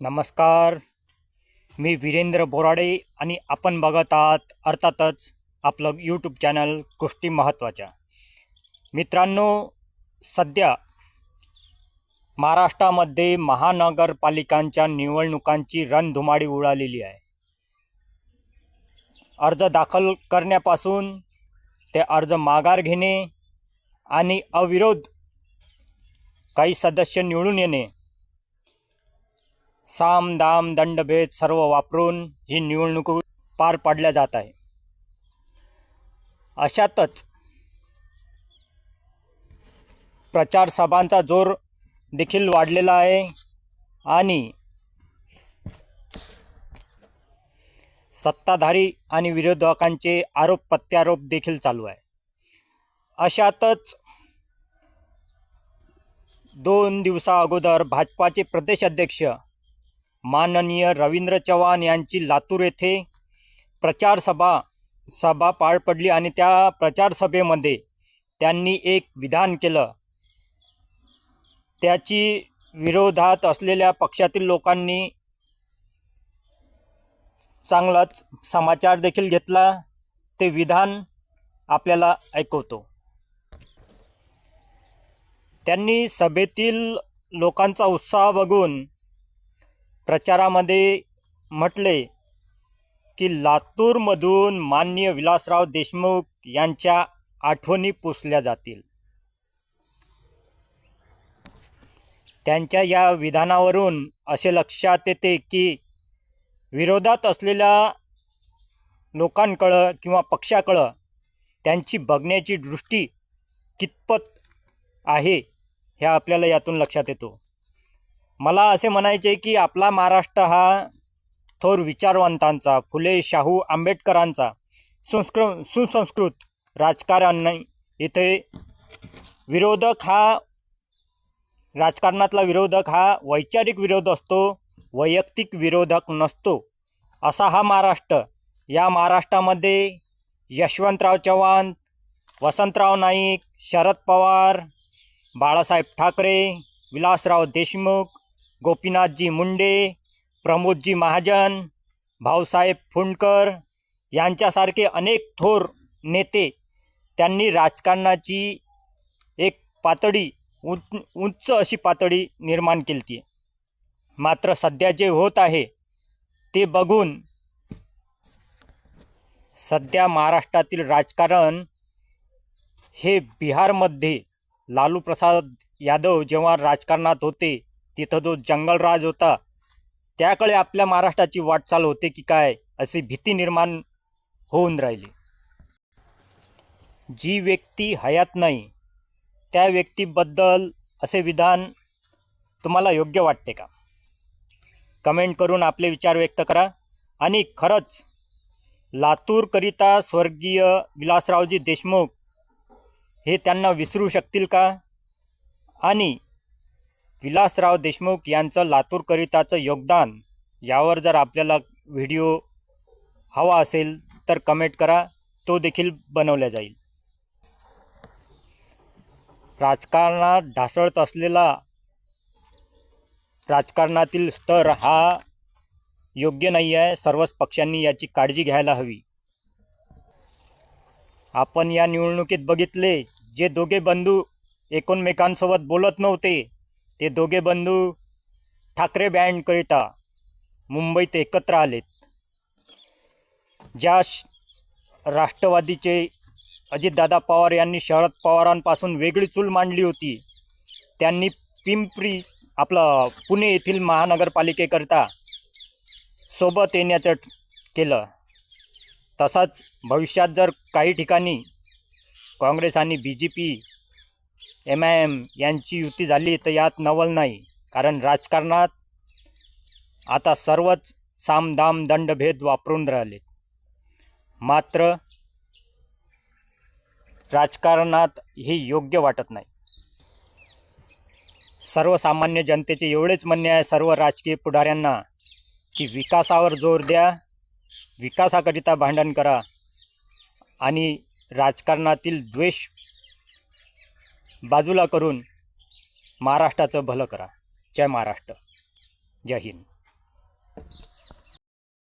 नमस्कार. मी वीरेंद्र बोराडे आणि आपण बघत आहात अर्थातच आपलं यूट्यूब चॅनल गोष्टी महत्त्वाच्या. मित्रांनो, सध्या महाराष्ट्रामध्ये महानगरपालिकांच्या निवडणुकांची रणधुमाळी उडालेली आहे. अर्ज दाखल करण्यापासून ते अर्ज माघार घेणे आणि अविरोध काही सदस्य निवडून येणे, साम दाम दंडभेद सर्व वापरून ही निवडणूक पार पाडल्या जात आहे. अशातच प्रचार सभांचा जोर देखील वाढलेला आहे आणि सत्ताधारी आणि विरोधकांचे आरोप प्रत्यारोप देखील चालू आहे. अशातच 2 दिवसा अगोदर भाजपाचे प्रदेश अध्यक्ष माननीय रवींद्र चव्हाण यांची लातूर येथे प्रचार सभा पार पडली आणि त्या प्रचार सभेमध्ये त्यांनी एक विधान केलं. त्याची विरोधात असलेल्या पक्षातील लोकांनी चांगलाच समाचार देखील घेतला. ते विधान आपल्याला ऐकवतो. त्यांनी सभेतील लोकांचा उत्साह बघून प्रचारामध्ये म्हटले की लातूरमधून माननीय विलासराव देशमुख यांच्या आठवणी पुसल्या जातील. त्यांच्या या विधानावरून असे लक्षात येते की विरोधात असलेल्या लोकांकडं किंवा पक्षाकडं त्यांची बघण्याची दृष्टी कितपत आहे हे आपल्याला यातून लक्षात येतो. मला असे म्हणायचे की आपला महाराष्ट्र हा थोर विचारवंतांचा, फुले शाहू आंबेडकरांचा सुसंस्कृत राजकारण. इथे राजकारणातला विरोधक हा वैचारिक विरोध असतो, वैयक्तिक विरोधक नसतो. असा हा महाराष्ट्र. या महाराष्ट्रामध्ये यशवंतराव चव्हाण, वसंतराव नाईक, शरद पवार, बाळासाहेब ठाकरे, विलासराव देशमुख, गोपीनाथजी मुंडे, प्रमोदजी महाजन, भाऊसाहेब फुंडकर यांच्यासारखे अनेक थोर नेते त्यांनी राजकारणाची एक पातळी, उंच अशी पातळी निर्माण केली. मात्र सध्या जे होत आहे ते बघून सध्या महाराष्ट्रातील राजकारण हे बिहारमध्ये लालू प्रसाद यादव जेव्हा राजकारणात होते तिथं जो जंगलराज होता त्याकडे आपल्या महाराष्ट्राची वाटचाल होते की काय अशी भीती निर्माण होऊन राहिली. जी व्यक्ती हयात नाही त्या व्यक्तीबद्दल असे विधान तुम्हाला योग्य वाटते का? कमेंट करून आपले विचार व्यक्त करा. आणि खरंच लातूरकरिता स्वर्गीय विलासरावजी देशमुख हे त्यांना विसरू शकतील का? आणि विलासराव देशमुख यांचं लातूरकरिताचं योगदान यावर जर आपल्याला व्हिडिओ हवा असेल तर कमेंट करा, तो देखील बनवला जाईल. राजकारणात ढासळत असलेला राजकारणातील स्तर हा योग्य नाही आहे. सर्वच पक्षांनी याची काळजी घ्यायला हवी. आपण या निवडणुकीत बघितले, जे दोघे बंधू एकमेकांसोबत बोलत नव्हते ते दोघे बंधू ठाकरे बँडकरिता मुंबईत एकत्र आलेत. ज्या राष्ट्रवादीचे अजितदादा पवार यांनी शरद पवारांपासून वेगळी चूल मांडली होती, त्यांनी पुणे येथील महानगरपालिकेकरिता सोबत येण्याचं केलं. तसंच भविष्यात जर काही ठिकाणी काँग्रेस आणि BJP MIM यांची युती झाली तर यात नवल नाही. कारण राजकारणात आता सर्वच सामदाम दंडभेद वापरून राहिले. मात्र राजकारणात हे योग्य वाटत नाही. सर्वसामान्य जनतेचे एवढेच म्हणणे आहे सर्व राजकीय पुढाऱ्यांना की विकासावर जोर द्या, विकासाकरिता भांडण करा आणि राजकारणातील द्वेष बाजूला करून महाराष्ट्राचं भलं करा. जय महाराष्ट्र, जय हिंद.